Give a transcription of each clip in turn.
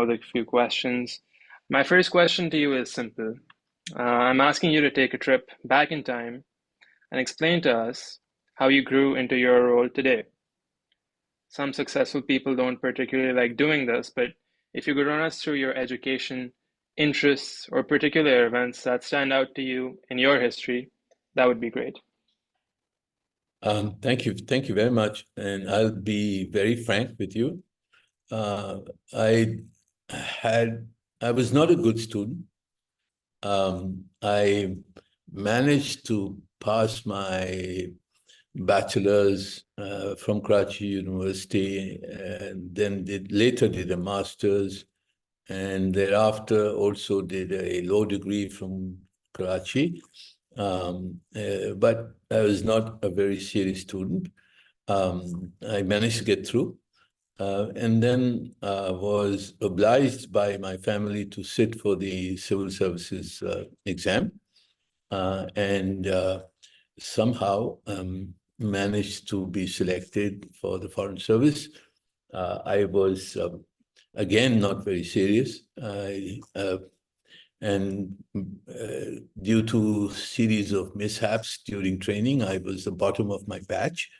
with a few questions. My first question to you is simple. I'm asking you to take a trip back in time and explain to us how you grew into your role today. Some successful people don't particularly like doing this, but if you could run us through your education, interests, or particular events that stand out to you in your history, that would be great. Thank you very much. And I'll be very frank with you. I was not a good student. I managed to pass my bachelor's from Karachi University, and then later did a master's, and thereafter also did a law degree from Karachi. But I was not a very serious student. I managed to get through. And then was obliged by my family to sit for the civil services exam, and somehow managed to be selected for the Foreign Service. I was, again, not very serious. And due to a series of mishaps during training, I was the bottom of my batch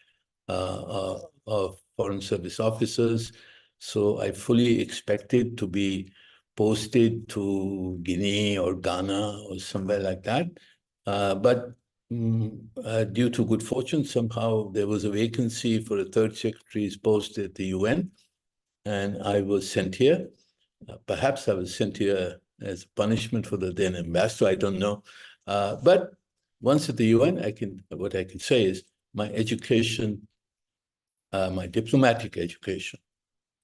of Foreign Service officers. So I fully expected to be posted to Guinea or Ghana or somewhere like that. But due to good fortune, somehow there was a vacancy for a third secretary's post at the UN, and I was sent here. Perhaps I was sent here as punishment for the then ambassador, I don't know. But once at the UN, what I can say is my education, my diplomatic education,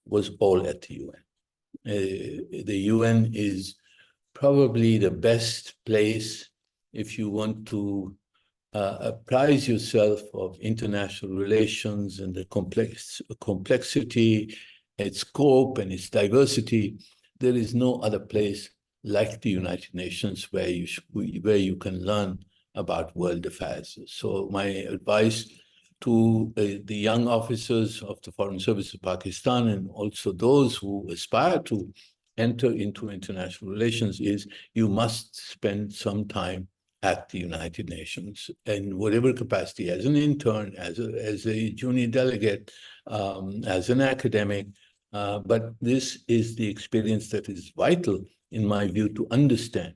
was all at the UN. The UN is probably the best place if you want to apprise yourself of international relations and the complexity, its scope, and its diversity. There is no other place like the United Nations where you can learn about world affairs. So my advice to the young officers of the Foreign Service of Pakistan, and also those who aspire to enter into international relations, is you must spend some time at the United Nations in whatever capacity, as an intern, as a junior delegate, as an academic. But this is the experience that is vital, in my view, to understand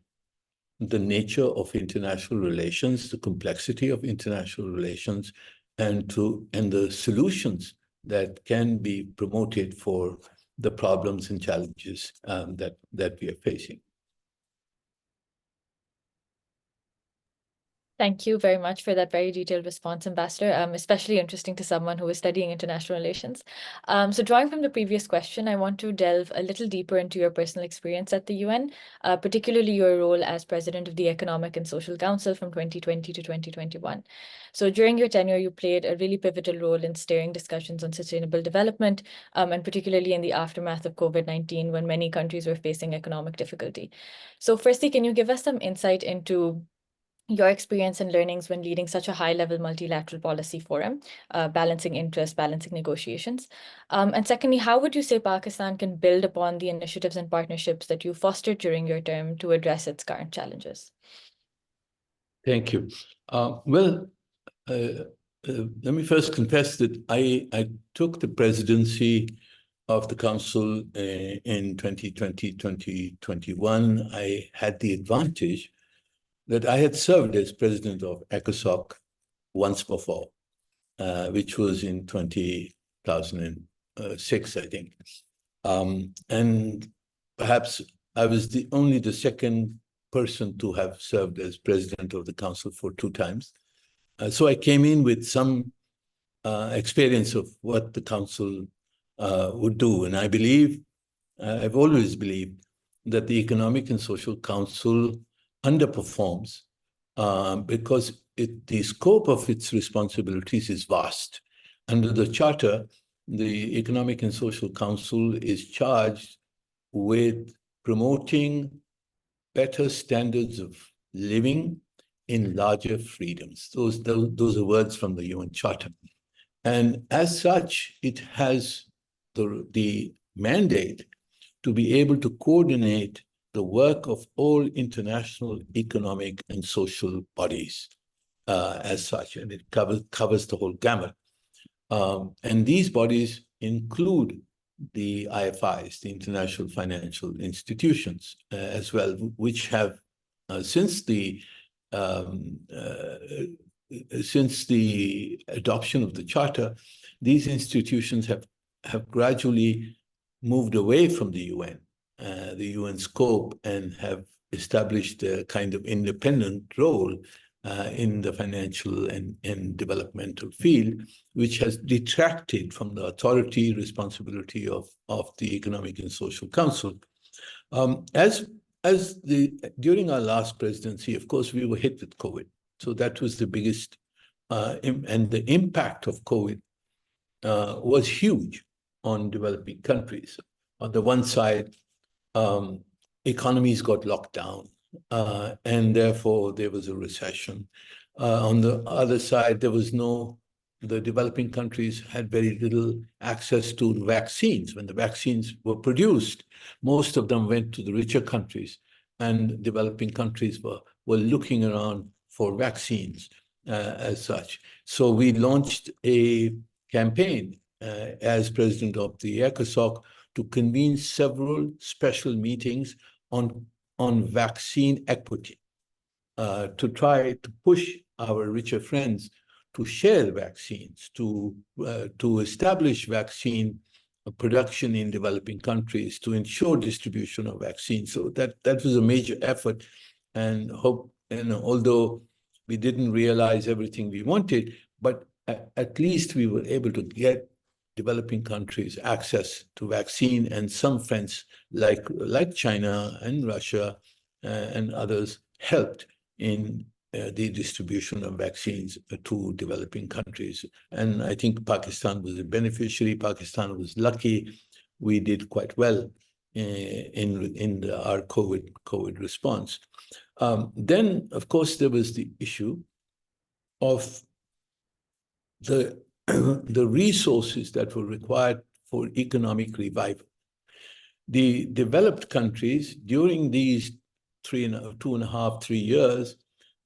the nature of international relations, the complexity of international relations, and the solutions that can be promoted for the problems and challenges that we are facing. Thank you very much for that very detailed response, Ambassador, especially interesting to someone who is studying international relations. So drawing from the previous question, I want to delve a little deeper into your personal experience at the UN, particularly your role as President of the Economic and Social Council from 2020 to 2021. So during your tenure, you played a really pivotal role in steering discussions on sustainable development, and particularly in the aftermath of COVID-19, when many countries were facing economic difficulty. So firstly, can you give us some insight into your experience and learnings when leading such a high-level multilateral policy forum, balancing interests, balancing negotiations? And secondly, how would you say Pakistan can build upon the initiatives and partnerships that you fostered during your term to address its current challenges? Thank you. Well, let me first confess that I took the presidency of the Council in 2020, 2021. I had the advantage that I had served as president of ECOSOC once before, which was in 2006, I think. And perhaps I was only the second person to have served as president of the council for 2 times. So I came in with some experience of what the council would do. And I believe, I've always believed, that the Economic and Social Council underperforms because the scope of its responsibilities is vast. Under the Charter, the Economic and Social Council is charged with promoting better standards of living in larger freedoms. Those are words from the UN Charter. And as such, it has the mandate to be able to coordinate the work of all international economic and social bodies as such, and it covers the whole gamut. And these bodies include the IFIs, the international financial institutions, as well, which have since the adoption of the Charter, these institutions have gradually moved away from the UN scope, and have established a kind of independent role in the financial and developmental field, which has detracted from the authority responsibility of the Economic and Social Council. During our last presidency, of course, we were hit with COVID. So that was the biggest, and the impact of COVID was huge on developing countries. On the one side, economies got locked down, and therefore there was a recession. On the other side, the developing countries had very little access to vaccines. When the vaccines were produced, most of them went to the richer countries, and developing countries were looking around for vaccines as such. So we launched a campaign as president of the ECOSOC to convene several special meetings on vaccine equity, to try to push our richer friends to share vaccines, to establish vaccine production in developing countries, to ensure distribution of vaccines. So that was a major effort, and although we didn't realize everything we wanted, but at least we were able to get developing countries access to vaccine, and some friends like China and Russia and others helped in the distribution of vaccines to developing countries. And I think Pakistan was a beneficiary. Pakistan was lucky. We did quite well in our COVID response. Then, of course, there was the issue of the resources that were required for economic revival. The developed countries, during these 2.5, 3 years,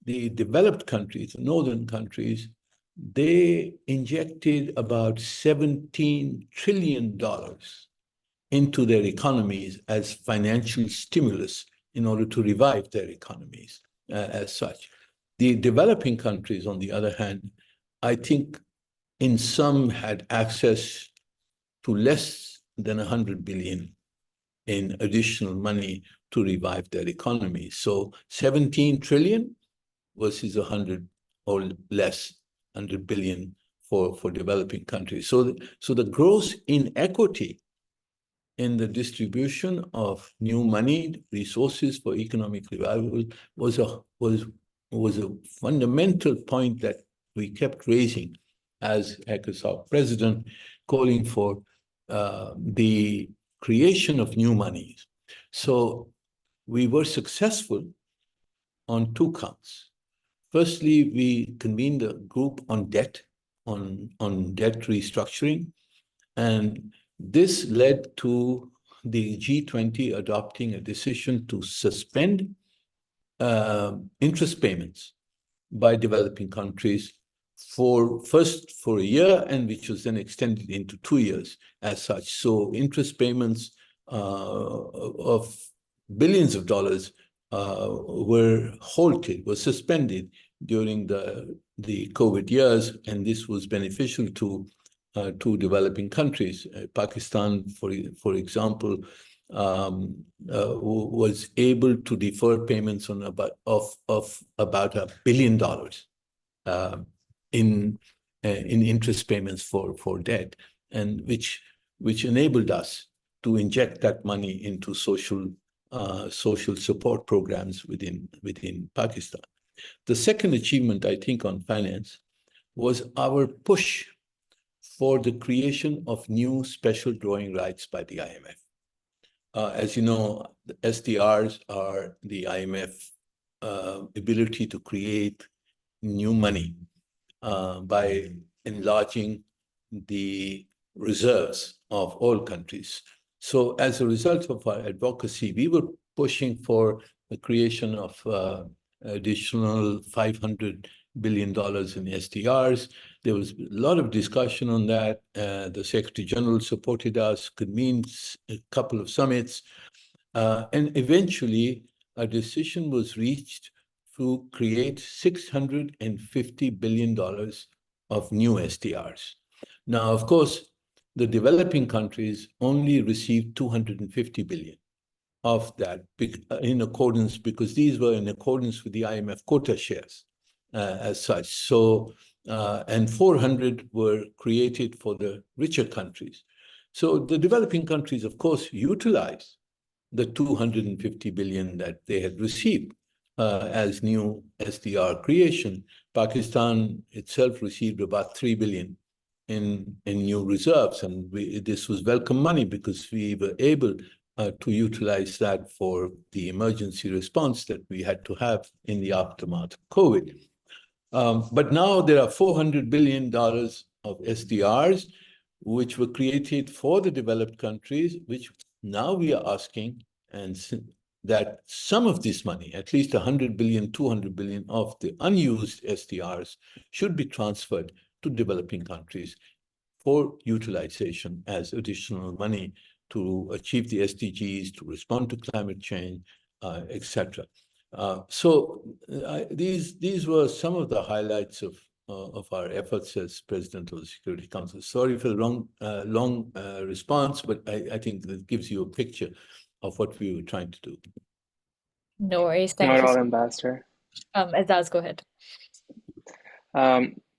the developed countries, the northern countries, they injected about $17 trillion into their economies as financial stimulus in order to revive their economies as such. The developing countries, on the other hand, I think in some had access to less than 100 billion in additional money to revive their economy. So 17 trillion versus 100 or less, 100 billion for developing countries. So the gross inequity in the distribution of new money, resources for economic revival was a fundamental point that we kept raising as ECOSOC president, calling for the creation of new monies. So we were successful on 2 counts. Firstly, we convened a group on debt, on debt restructuring, and this led to the G20 adopting a decision to suspend interest payments by developing countries for a year, and which was then extended into 2 years as such. So interest payments of billions of dollars were suspended during the COVID years, and this was beneficial to developing countries. Pakistan, for example, was able to defer payments of about $1 billion in interest payments for debt, and which enabled us to inject that money into social support programs within Pakistan. The second achievement, I think, on finance was our push for the creation of new special drawing rights by the IMF. As you know, the SDRs are the IMF ability to create new money by enlarging the reserves of all countries. So as a result of our advocacy, we were pushing for the creation of additional $500 billion in SDRs. There was a lot of discussion on that. The Secretary General supported us, convened a couple of summits, and eventually a decision was reached to create $650 billion of new SDRs. Now, of course, the developing countries only received 250 billion of that in accordance, because these were in accordance with the IMF quota shares as such. So, and 400 were created for the richer countries. So the developing countries, of course, utilized the 250 billion that they had received as new SDR creation. Pakistan itself received about 3 billion in new reserves, and this was welcome money because we were able to utilize that for the emergency response that we had to have in the aftermath of COVID. But now there are $400 billion of SDRs, which were created for the developed countries, which now we are asking that some of this money, at least 100 billion, 200 billion of the unused SDRs, should be transferred to developing countries for utilization as additional money to achieve the SDGs, to respond to climate change, etc. So these were some of the highlights of our efforts as President of the Security Council. Sorry for the long response, but I think that gives you a picture of what we were trying to do. No worries. Not Thank at you. all, Ambassador. Azaz, go ahead.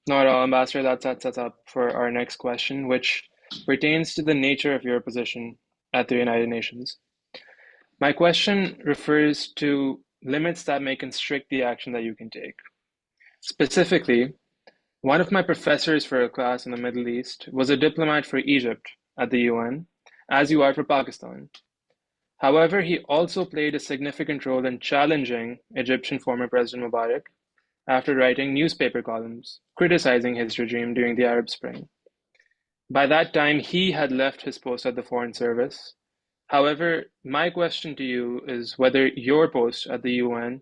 Not at all, Ambassador. That sets us up for our next question, which pertains to the nature of your position at the United Nations. My question refers to limits that may constrict the action that you can take. Specifically, one of my professors for a class in the Middle East was a diplomat for Egypt at the UN, as you are for Pakistan. However, he also played a significant role in challenging Egyptian former President Mubarak after writing newspaper columns criticizing his regime during the Arab Spring. By that time, he had left his post at the Foreign Service. However, my question to you is whether your post at the UN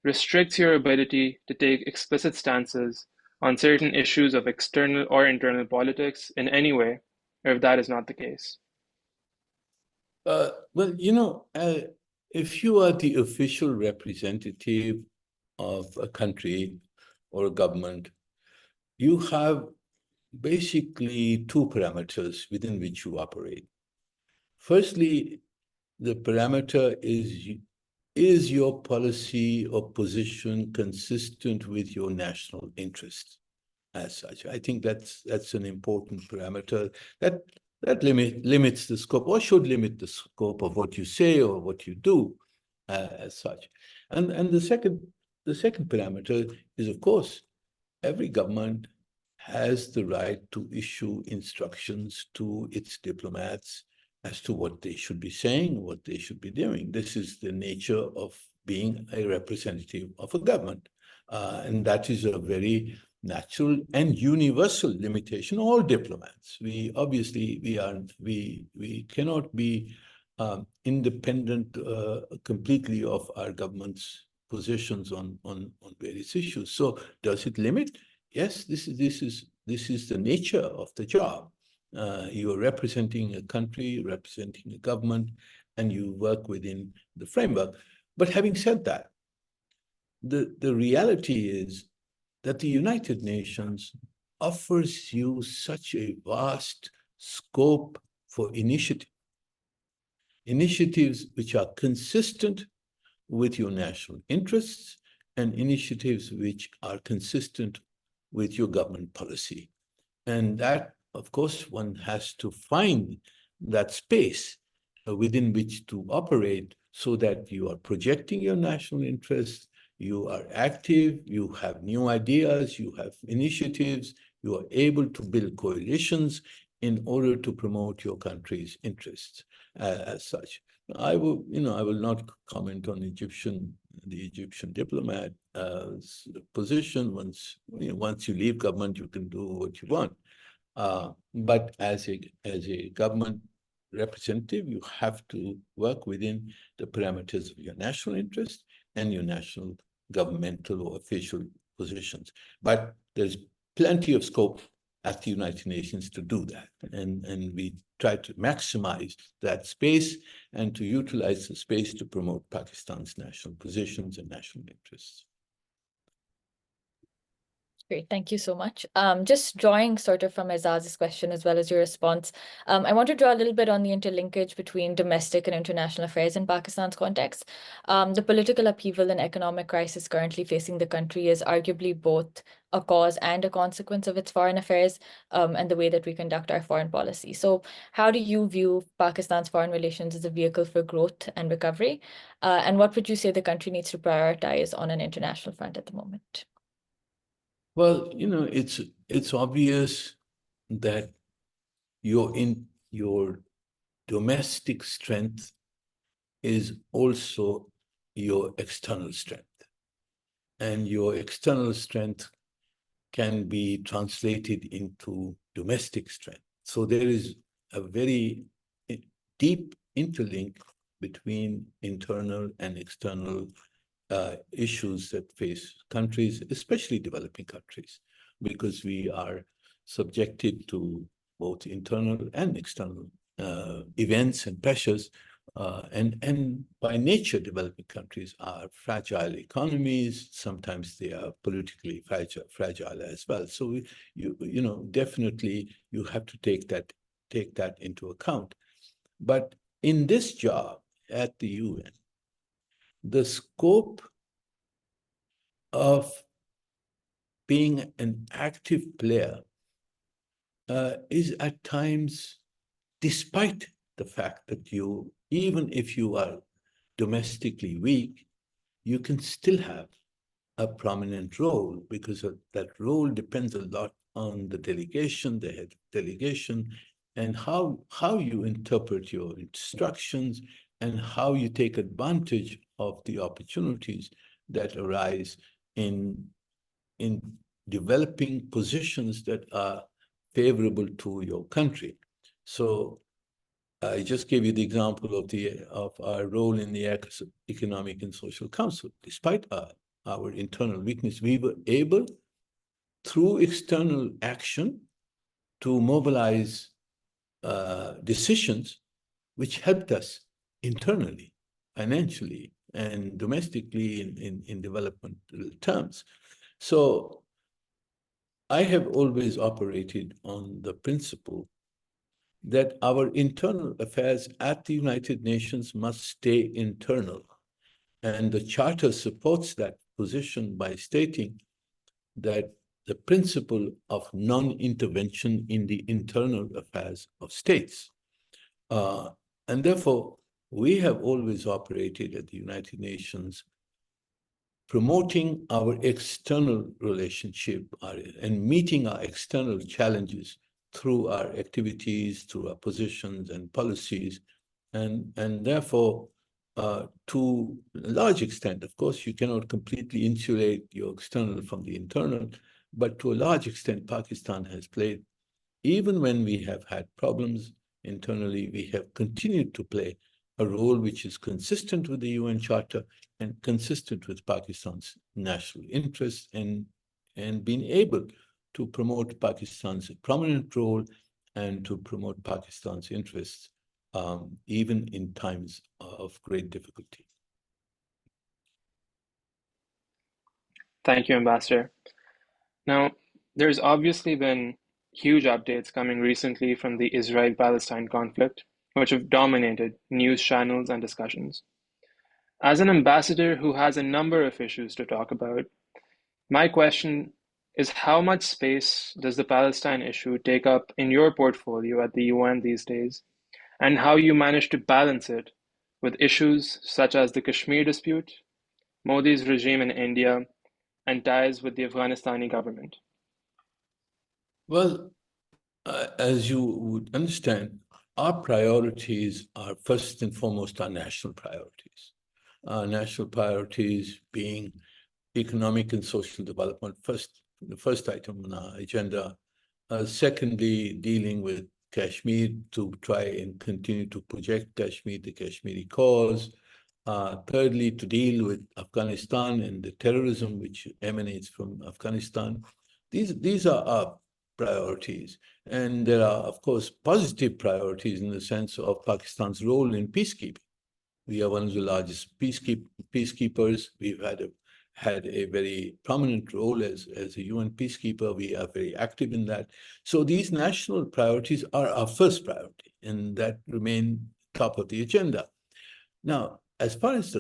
restricts your ability to take explicit stances on certain issues of external or internal politics in any way, or if that is not the case. Well, if you are the official representative of a country or a government, you have basically two parameters within which you operate. Firstly, the parameter is your policy or position consistent with your national interest as such? I think that's an important parameter that limits the scope, or should limit the scope of what you say or what you do as such. And the second parameter is, of course, every government has the right to issue instructions to its diplomats as to what they should be saying, what they should be doing. This is the nature of being a representative of a government. And that is a very natural and universal limitation. All diplomats, we cannot be independent completely of our government's positions on various issues. So does it limit? Yes, this is the nature of the job. You are representing a country, representing a government, and you work within the framework. But having said that, the reality is that the United Nations offers you such a vast scope for initiatives which are consistent with your national interests and initiatives which are consistent with your government policy. And that, of course, one has to find that space within which to operate so that you are projecting your national interests, you are active, you have new ideas, you have initiatives, you are able to build coalitions in order to promote your country's interests as such. I will not comment on the Egyptian diplomat position. Once you leave government, you can do what you want. But as a government, representative, you have to work within the parameters of your national interest and your national governmental or official positions. But there's plenty of scope at the United Nations to do that. And we try to maximize that space and to utilize the space to promote Pakistan's national positions and national interests. Great, thank you so much. Just drawing sort of from Azaz's question as well as your response, I want to draw a little bit on the interlinkage between domestic and international affairs in Pakistan's context. The political upheaval and economic crisis currently facing the country is arguably both a cause and a consequence of its foreign affairs and the way that we conduct our foreign policy. So how do you view Pakistan's foreign relations as a vehicle for growth and recovery? And what would you say the country needs to prioritize on an international front at the moment? Well, it's obvious that your domestic strength is also your external strength. And your external strength can be translated into domestic strength. So there is a very deep interlink between internal and external issues that face countries, especially developing countries, because we are subjected to both internal and external events and pressures. And by nature, developing countries are fragile economies. Sometimes they are politically fragile as well. So definitely you have to take that into account. But in this job at the UN, the scope of being an active player is at times, despite the fact that even if you are domestically weak, you can still have a prominent role, because that role depends a lot on the delegation, the head delegation, and how you interpret your instructions and how you take advantage of the opportunities that arise in developing positions that are favorable to your country. So I just gave you the example of our role in the Economic and Social Council. Despite our internal weakness, we were able, through external action, to mobilize decisions which helped us internally, financially, and domestically in development terms. So I have always operated on the principle that our internal affairs at the United Nations must stay internal. And the Charter supports that position by stating that the principle of non-intervention in the internal affairs of states. And therefore, we have always operated at the United Nations promoting our external relationship and meeting our external challenges through our activities, through our positions and policies. And therefore, to a large extent, of course, you cannot completely insulate your external from the internal, but to a large extent, Pakistan has played, even when we have had problems internally, we have continued to play a role which is consistent with the UN Charter and consistent with Pakistan's national interests, and being able to promote Pakistan's prominent role and to promote Pakistan's interests, even in times of great difficulty. Thank you, Ambassador. Now, there's obviously been huge updates coming recently from the Israel-Palestine conflict, which have dominated news channels and discussions. As an ambassador who has a number of issues to talk about, my question is, how much space does the Palestine issue take up in your portfolio at the UN these days, and how you manage to balance it with issues such as the Kashmir dispute, Modi's regime in India, and ties with the Afghanistani government? Well, as you would understand, our priorities are first and foremost our national priorities. Our national priorities being economic and social development, the first item on our agenda. Secondly, dealing with Kashmir to try and continue to project Kashmir, the Kashmiri cause. Thirdly, to deal with Afghanistan and the terrorism which emanates from Afghanistan. These are our priorities. And there are, of course, positive priorities in the sense of Pakistan's role in peacekeeping. We are one of the largest peacekeepers. We've had a very prominent role as a UN peacekeeper. We are very active in that. So these national priorities are our first priority, and that remain top of the agenda. Now, as far as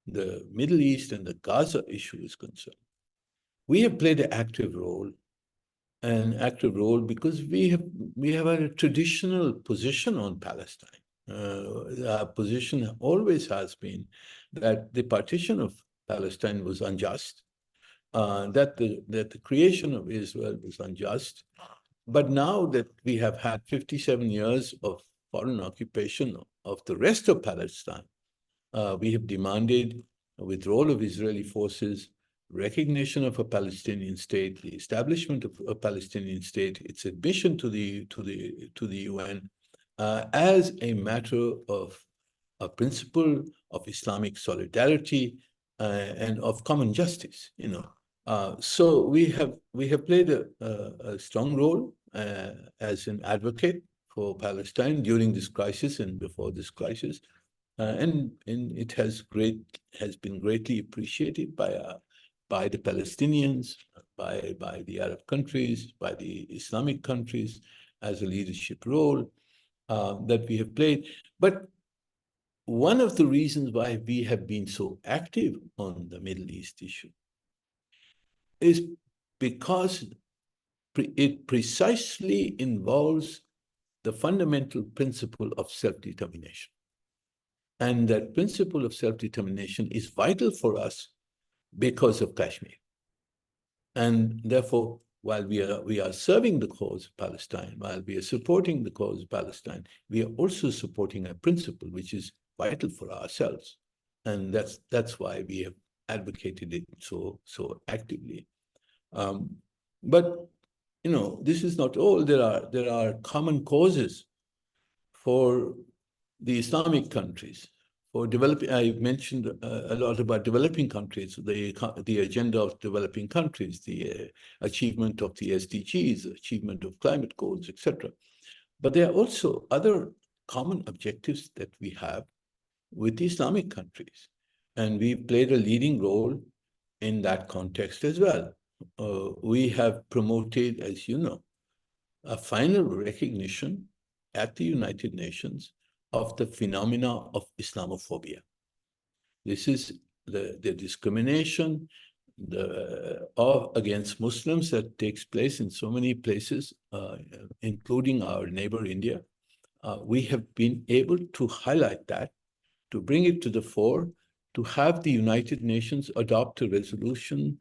the Middle East and the Gaza issue is concerned, we have played an active role because we have a traditional position on Palestine. Our position always has been that the partition of Palestine was unjust, that the creation of Israel was unjust. But now that we have had 57 years of foreign occupation of the rest of Palestine, we have demanded a withdrawal of Israeli forces, recognition of a Palestinian state, the establishment of a Palestinian state, its admission to the UN, as a matter of a principle of Islamic solidarity and of common justice. So we have played a strong role as an advocate for Palestine during this crisis and before this crisis, and it has been greatly appreciated by the Palestinians, by the Arab countries, by the Islamic countries as a leadership role that we have played. But one of the reasons why we have been so active on the Middle East issue is because it precisely involves the fundamental principle of self-determination. And that principle of self-determination is vital for us because of Kashmir. And therefore, while we are serving the cause of Palestine, while we are supporting the cause of Palestine, we are also supporting a principle which is vital for ourselves. And that's why we have advocated it so actively. But this is not all. There are common causes for the Islamic countries. For developing, I mentioned a lot about developing countries, the agenda of developing countries, the achievement of the SDGs, achievement of climate goals, etc. But there are also other common objectives that we have with the Islamic countries. And we've played a leading role in that context as well. We have promoted, as you know, a final recognition at the United Nations of the phenomena of Islamophobia. This is the discrimination against Muslims that takes place in so many places, including our neighbor India. We have been able to highlight that, to bring it to the fore, to have the United Nations adopt a resolution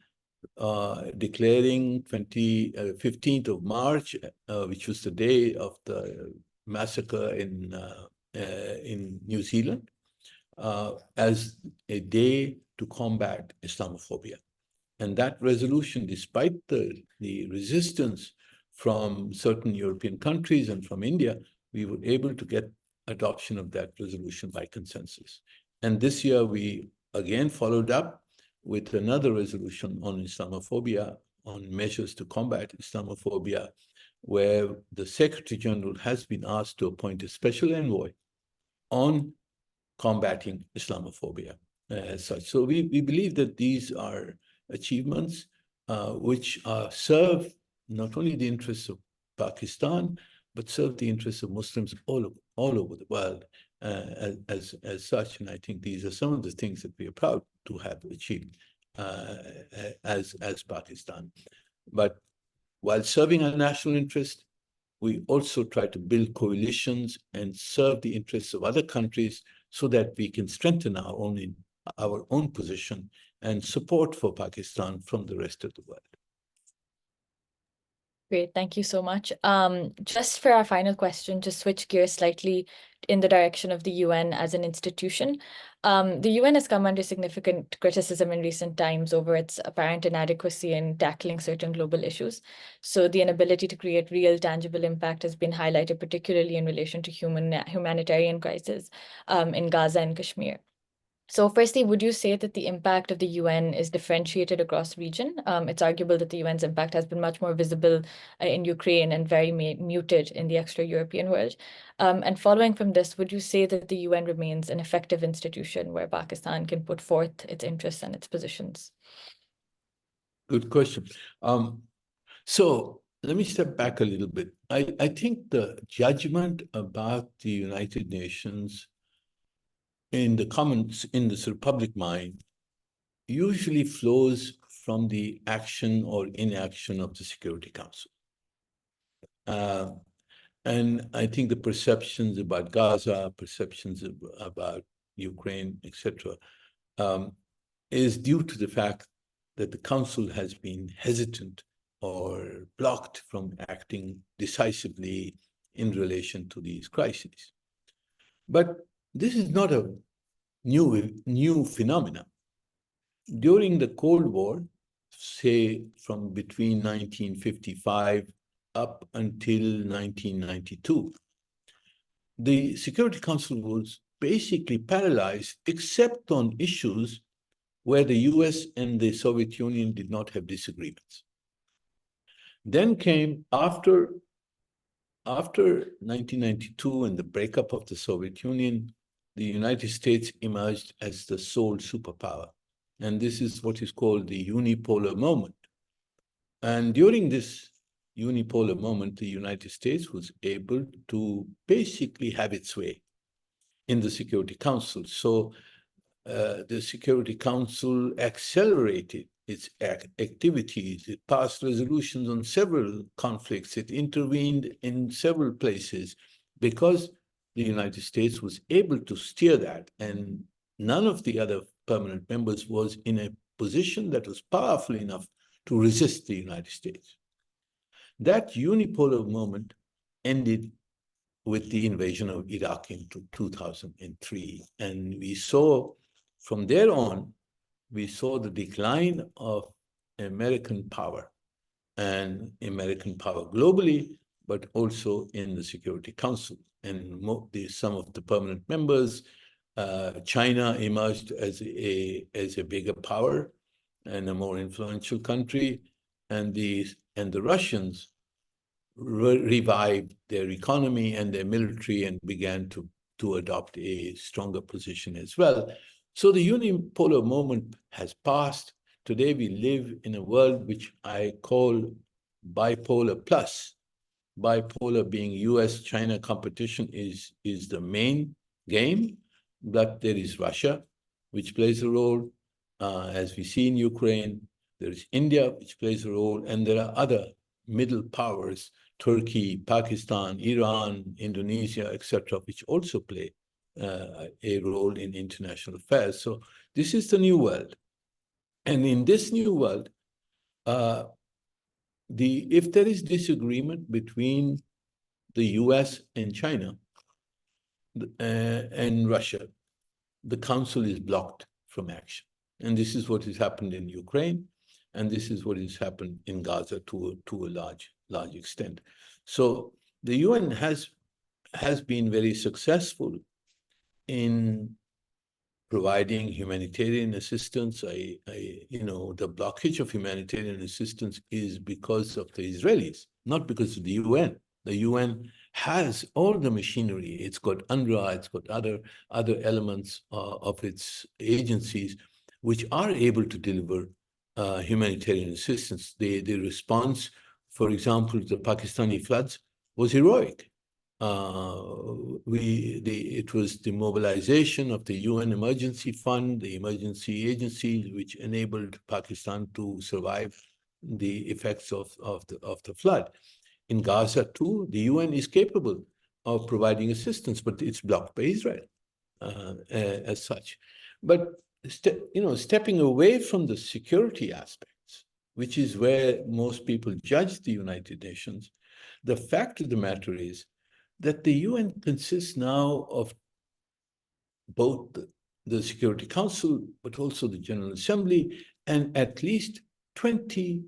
declaring 15th of March, which was the day of the massacre in New Zealand, as a day to combat Islamophobia. And that resolution, despite the resistance from certain European countries and from India, we were able to get adoption of that resolution by consensus. And this year, we again followed up with another resolution on Islamophobia, on measures to combat Islamophobia, where the Secretary General has been asked to appoint a special envoy on combating Islamophobia as such. So we believe that these are achievements which serve not only the interests of Pakistan, but serve the interests of Muslims all over the world as such. And I think these are some of the things that we are proud to have achieved as Pakistan. But while serving our national interest, we also try to build coalitions and serve the interests of other countries so that we can strengthen our own position and support for Pakistan from the rest of the world. Great, thank you so much. Just for our final question, to switch gears slightly in the direction of the UN as an institution. The UN has come under significant criticism in recent times over its apparent inadequacy in tackling certain global issues. So the inability to create real tangible impact has been highlighted, particularly in relation to humanitarian crisis in Gaza and Kashmir. So firstly, would you say that the impact of the UN is differentiated across region? It's arguable that the UN's impact has been much more visible in Ukraine and very muted in the extra-European world. And following from this, would you say that the UN remains an effective institution where Pakistan can put forth its interests and its positions? Good question. So let me step back a little bit. I think the judgment about the United Nations in the sort of public mind usually flows from the action or inaction of the Security Council. And I think the perceptions about Gaza, perceptions about Ukraine, etc., is due to the fact that the Council has been hesitant or blocked from acting decisively in relation to these crises. But this is not a new phenomenon. During the Cold War, say from between 1955 up until 1992, the Security Council was basically paralyzed, except on issues where the US and the Soviet Union did not have disagreements. Then came after 1992 and the breakup of the Soviet Union, the United States emerged as the sole superpower. And this is what is called the unipolar moment. And during this unipolar moment, the United States was able to basically have its way in the Security Council. So the Security Council accelerated its activities. It passed resolutions on several conflicts. It intervened in several places because the United States was able to steer that, and none of the other permanent members was in a position that was powerful enough to resist the United States. That unipolar moment ended with the invasion of Iraq in 2003. And we saw, from there on, we saw the decline of American power, and American power globally, but also in the Security Council. And some of the permanent members, China emerged as a bigger power and a more influential country, and the Russians revived their economy and their military and began to adopt a stronger position as well. So the unipolar moment has passed. Today we live in a world which I call bipolar plus. Bipolar being US-China competition is the main game, but there is Russia, which plays a role, as we see in Ukraine. There is India, which plays a role, and there are other middle powers, Turkey, Pakistan, Iran, Indonesia, etc., which also play a role in international affairs. So this is the new world. And in this new world, if there is disagreement between the US and China and Russia, the Council is blocked from action. And this is what has happened in Ukraine, and this is what has happened in Gaza to a large extent. So the UN has been very successful in providing humanitarian assistance. The blockage of humanitarian assistance is because of the Israelis, not because of the UN. The UN has all the machinery. It's got UNRWA, it's got other elements of its agencies which are able to deliver humanitarian assistance. The response, for example, to the Pakistani floods was heroic. It was the mobilization of the UN Emergency Fund, the emergency agencies, which enabled Pakistan to survive the effects of the flood. In Gaza, too, the UN is capable of providing assistance, but it's blocked by Israel as such. But stepping away from the security aspects, which is where most people judge the United Nations, the fact of the matter is that the UN consists now of both the Security Council, but also the General Assembly, and at least 20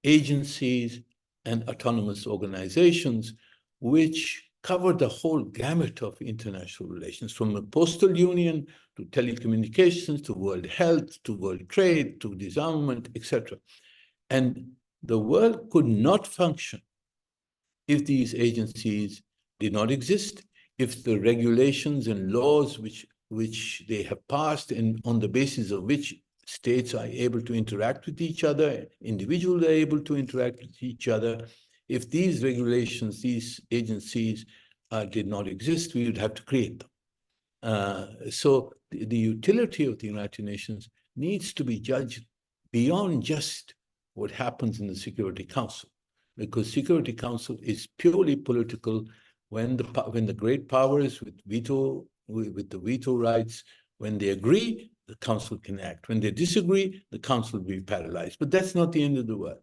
agencies and autonomous organizations, which cover the whole gamut of international relations, from a postal union to telecommunications, to World Health, to World Trade, to disarmament, etc. And the world could not function if these agencies did not exist, if the regulations and laws which they have passed and on the basis of which states are able to interact with each other, individuals are able to interact with each other, if these regulations, these agencies did not exist, we would have to create them. So the utility of the United Nations needs to be judged beyond just what happens in the Security Council, because Security Council is purely political. When the great powers with the veto rights, when they agree, the Council can act. When they disagree, the Council will be paralyzed. But that's not the end of the world.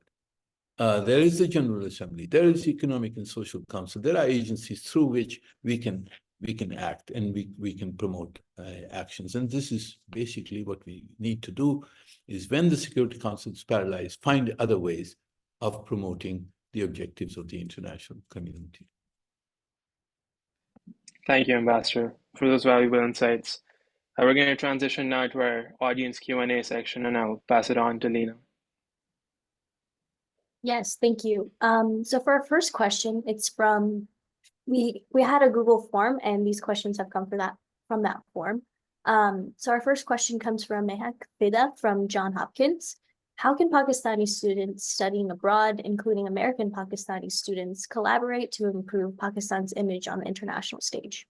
There is the General Assembly, there is the Economic and Social Council, there are agencies through which we can act and we can promote actions. And this is basically what we need to do, is when the Security Council is paralyzed, find other ways of promoting the objectives of the international community. Thank you, Ambassador, for those valuable insights. We're going to transition now to our audience Q&A section, and I'll pass it on to Lena. Yes, thank you. So for our first question, it's from, we had a Google form, and these questions have come from that form. So our first question comes from Mehak Fida from Johns Hopkins. How can Pakistani students studying abroad, including American Pakistani students, collaborate to improve Pakistan's image on the international stage?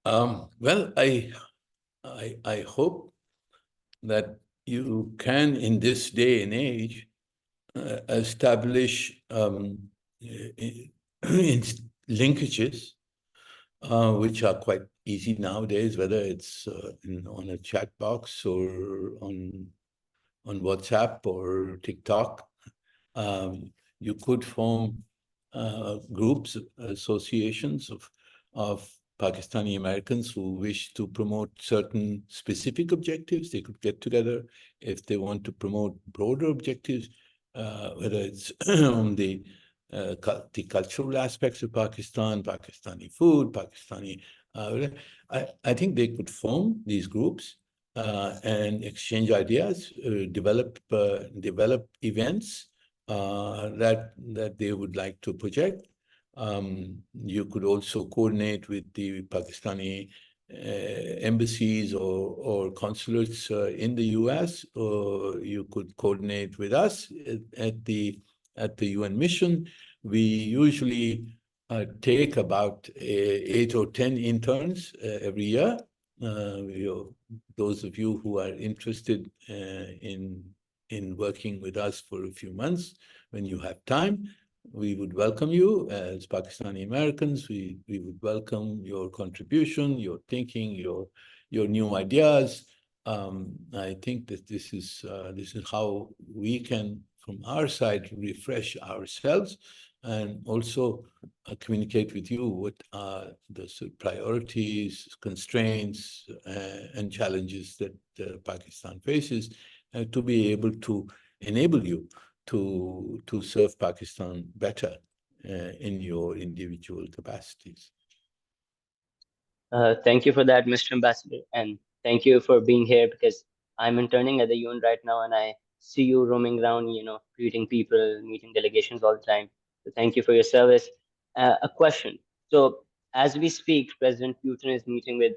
Well, I hope that you can, in this day and age, establish linkages, which are quite easy nowadays, whether it's on a chat box or on WhatsApp or TikTok. You could form groups, associations of Pakistani Americans who wish to promote certain specific objectives. They could get together. If they want to promote broader objectives, whether it's on the cultural aspects of Pakistan, Pakistani food, Pakistani, I think they could form these groups and exchange ideas, develop events that they would like to project. You could also coordinate with the Pakistani embassies or consulates in the US, or you could coordinate with us at the UN mission. We usually take about 8 or 10 interns every year. Those of you who are interested in working with us for a few months, when you have time, we would welcome you as Pakistani Americans. We would welcome your contribution, your thinking, your new ideas. I think that this is how we can, from our side, refresh ourselves and also communicate with you what are the priorities, constraints, and challenges that Pakistan faces, to be able to enable you to serve Pakistan better in your individual capacities. Thank you for that, Mr. Ambassador, and thank you for being here, because I'm interning at the UN right now, and I see you roaming around, greeting people, meeting delegations all the time. So thank you for your service. A question. So as we speak, President Putin is meeting with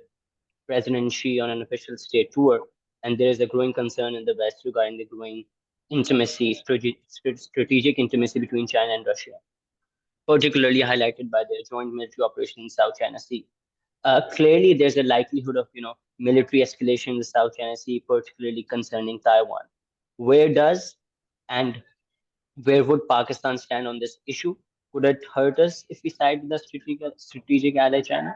President Xi on an official state tour, and there is a growing concern in the West regarding the growing intimacy, strategic intimacy between China and Russia, particularly highlighted by the joint military operation in South China Sea. Clearly, there's a likelihood of military escalation in the South China Sea, particularly concerning Taiwan. Where would Pakistan stand on this issue? Would it hurt us if we side with the strategic ally China?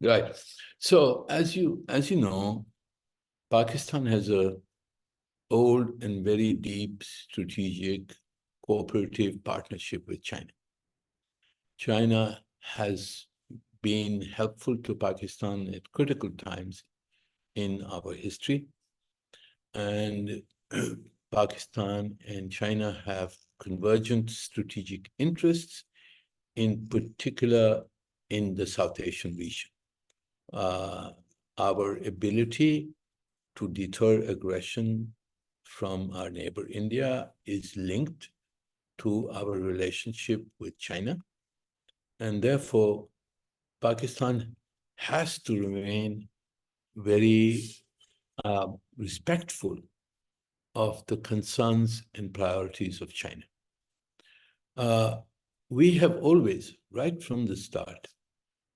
Right. So as you know, Pakistan has a old and very deep strategic cooperative partnership with China. China has been helpful to Pakistan at critical times in our history. And Pakistan and China have convergent strategic interests, in particular in the South Asian region. Our ability to deter aggression from our neighbor India is linked to our relationship with China. And therefore, Pakistan has to remain very respectful of the concerns and priorities of China. We have always, right from the start,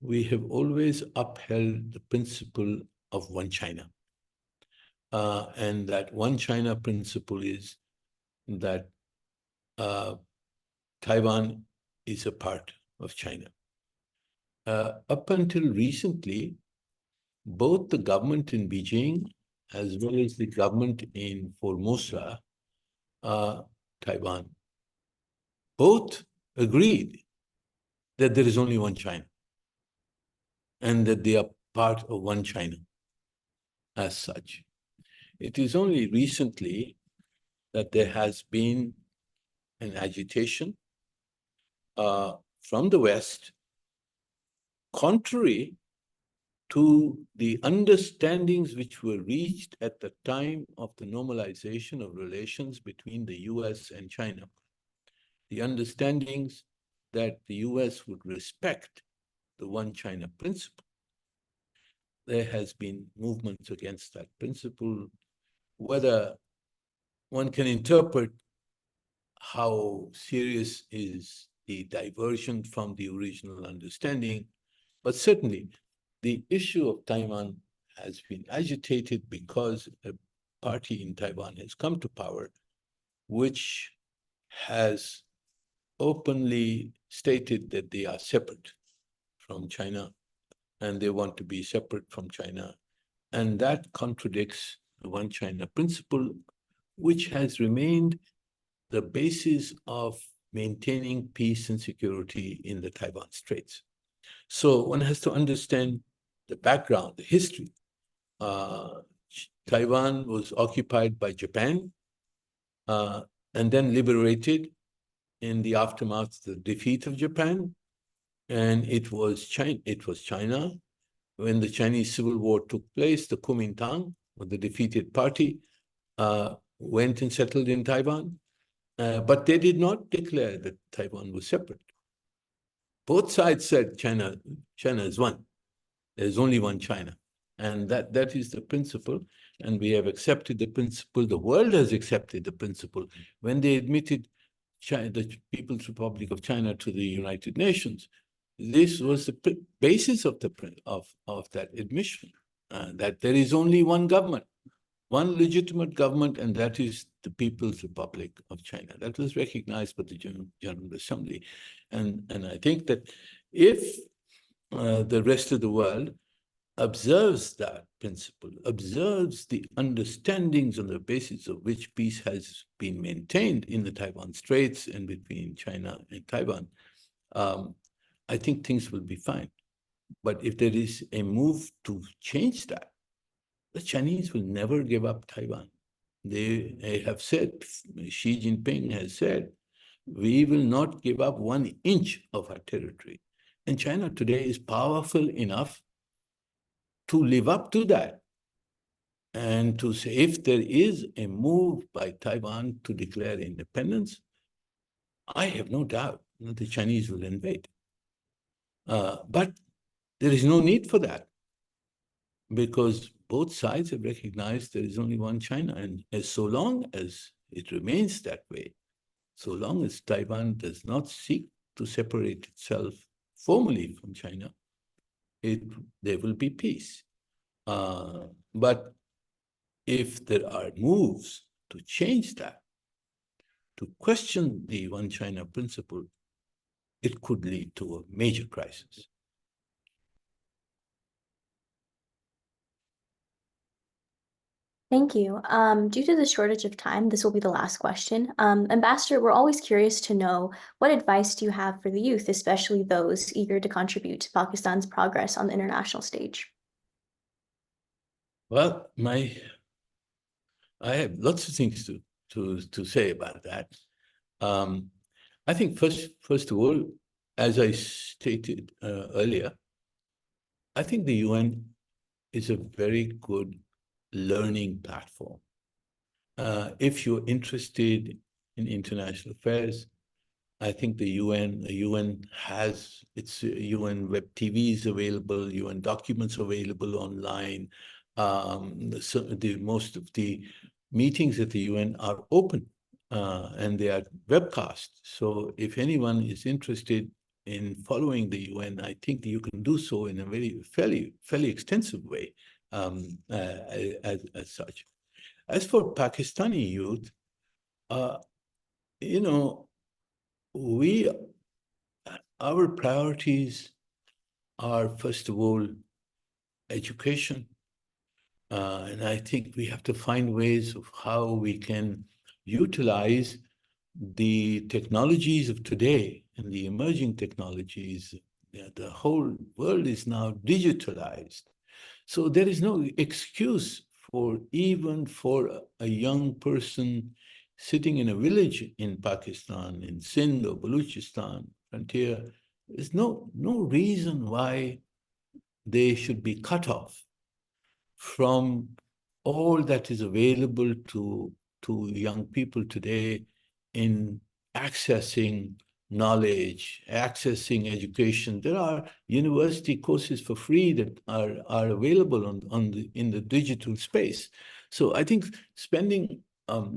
we have always upheld the principle of one China. And that one China principle is that Taiwan is a part of China. Up until recently, both the government in Beijing as well as the government in Formosa, Taiwan, both agreed that there is only one China and that they are part of one China as such. It is only recently that there has been an agitation from the West, contrary to the understandings which were reached at the time of the normalization of relations between the US and China. The understandings that the US would respect the one China principle. There has been movements against that principle, whether one can interpret how serious is the diversion from the original understanding, but certainly the issue of Taiwan has been agitated because a party in Taiwan has come to power, which has openly stated that they are separate from China and they want to be separate from China. And that contradicts the one China principle, which has remained the basis of maintaining peace and security in the Taiwan Straits. So one has to understand the background, the history. Taiwan was occupied by Japan and then liberated in the aftermath of the defeat of Japan. And it was China. When the Chinese Civil War took place, the Kuomintang, or the defeated party, went and settled in Taiwan. But they did not declare that Taiwan was separate. Both sides said China is one. There's only one China. And that is the principle. And we have accepted the principle. The world has accepted the principle. When they admitted China, the People's Republic of China, to the United Nations, this was the basis of that admission, that there is only one government, one legitimate government, and that is the People's Republic of China. That was recognized by the General Assembly. And I think that if the rest of the world observes that principle, observes the understandings on the basis of which peace has been maintained in the Taiwan Straits and between China and Taiwan, I think things will be fine. But if there is a move to change that, the Chinese will never give up Taiwan. They have said, Xi Jinping has said, we will not give up 1 inch of our territory. And China today is powerful enough to live up to that and to say, if there is a move by Taiwan to declare independence, I have no doubt that the Chinese will invade. But there is no need for that, because both sides have recognized there is only one China. And so long as it remains that way, so long as Taiwan does not seek to separate itself formally from China, there will be peace. But if there are moves to change that, to question the one China principle, it could lead to a major crisis. Thank you. Due to the shortage of time, this will be the last question. Ambassador, we're always curious to know what advice do you have for the youth, especially those eager to contribute to Pakistan's progress on the international stage? Well, I have lots of things to say about that. I think first of all, as I stated earlier, I think the UN is a very good learning platform. If you're interested in international affairs, I think the UN has its UN web TVs available, UN documents available online. Most of the meetings at the UN are open and they are webcast. So if anyone is interested in following the UN, I think you can do so in a fairly extensive way as such. As for Pakistani youth, you know, our priorities are, first of all, education. And I think we have to find ways of how we can utilize the technologies of today and the emerging technologies. The whole world is now digitalized. So there is no excuse even for a young person sitting in a village in Pakistan, in Sindh or Baluchistan frontier. There's no reason why they should be cut off from all that is available to young people today in accessing knowledge, accessing education. There are university courses for free that are available in the digital space. So I think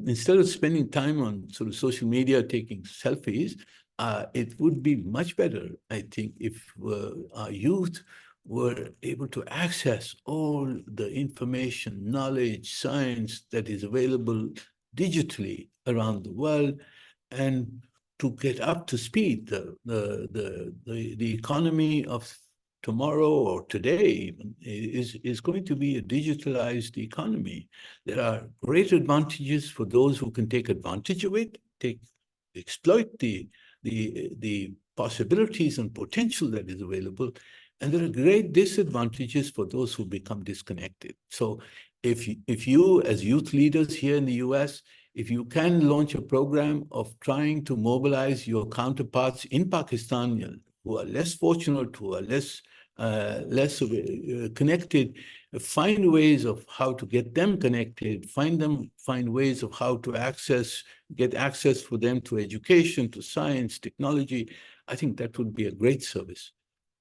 instead of spending time on sort of social media taking selfies, it would be much better, I think, if our youth were able to access all the information, knowledge, science that is available digitally around the world, and to get up to speed. The economy of tomorrow or today even is going to be a digitalized economy. There are great advantages for those who can take advantage of it, exploit the possibilities and potential that is available. And there are great disadvantages for those who become disconnected. So if you, as youth leaders here in the US, if you can launch a program of trying to mobilize your counterparts in Pakistan who are less fortunate, who are less connected, find ways of how to get them connected, find ways of how to get access for them to education, to science, technology. I think that would be a great service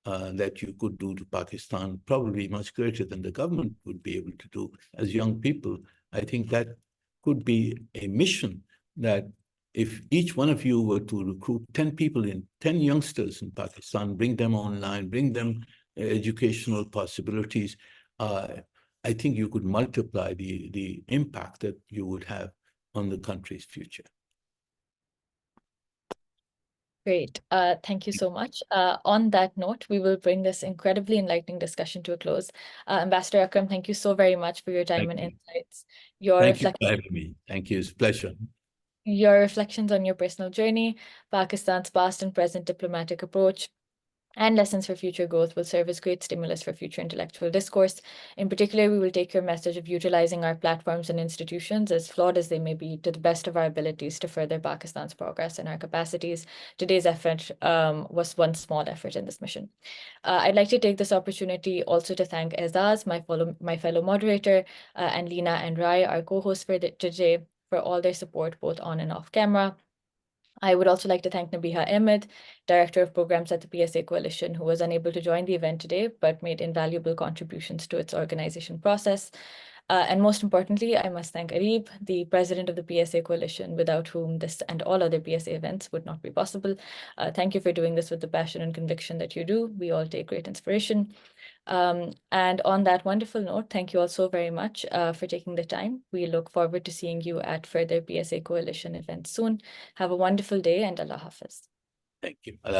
that you could do to Pakistan, probably much greater than the government would be able to do as young people. I think that could be a mission that if each one of you were to recruit 10 youngsters in Pakistan, bring them online, bring them educational possibilities, I think you could multiply the impact that you would have on the country's future. Great. Thank you so much. On that note, we will bring this incredibly enlightening discussion to a close. Ambassador Akram, thank you so very much for your time and insights. Thank you for having me. Thank you. It's a pleasure. Your reflections on your personal journey, Pakistan's past and present diplomatic approach, and lessons for future growth will serve as great stimulus for future intellectual discourse. In particular, we will take your message of utilizing our platforms and institutions, as flawed as they may be, to the best of our abilities to further Pakistan's progress and our capacities. Today's effort was one small effort in this mission. I'd like to take this opportunity also to thank Azaz, my fellow moderator, and Lina and Rai, our co-hosts for today, for all their support both on and off camera. I would also like to thank Nabiha Ahmed, Director of Programs at the PSA Coalition, who was unable to join the event today, but made invaluable contributions to its organization process. And most importantly, I must thank Arib, the President of the PSA Coalition, without whom this and all other PSA events would not be possible. Thank you for doing this with the passion and conviction that you do. We all take great inspiration. And on that wonderful note, thank you all so very much for taking the time. We look forward to seeing you at further PSA Coalition events soon. Have a wonderful day and Allah Hafiz. Thank you.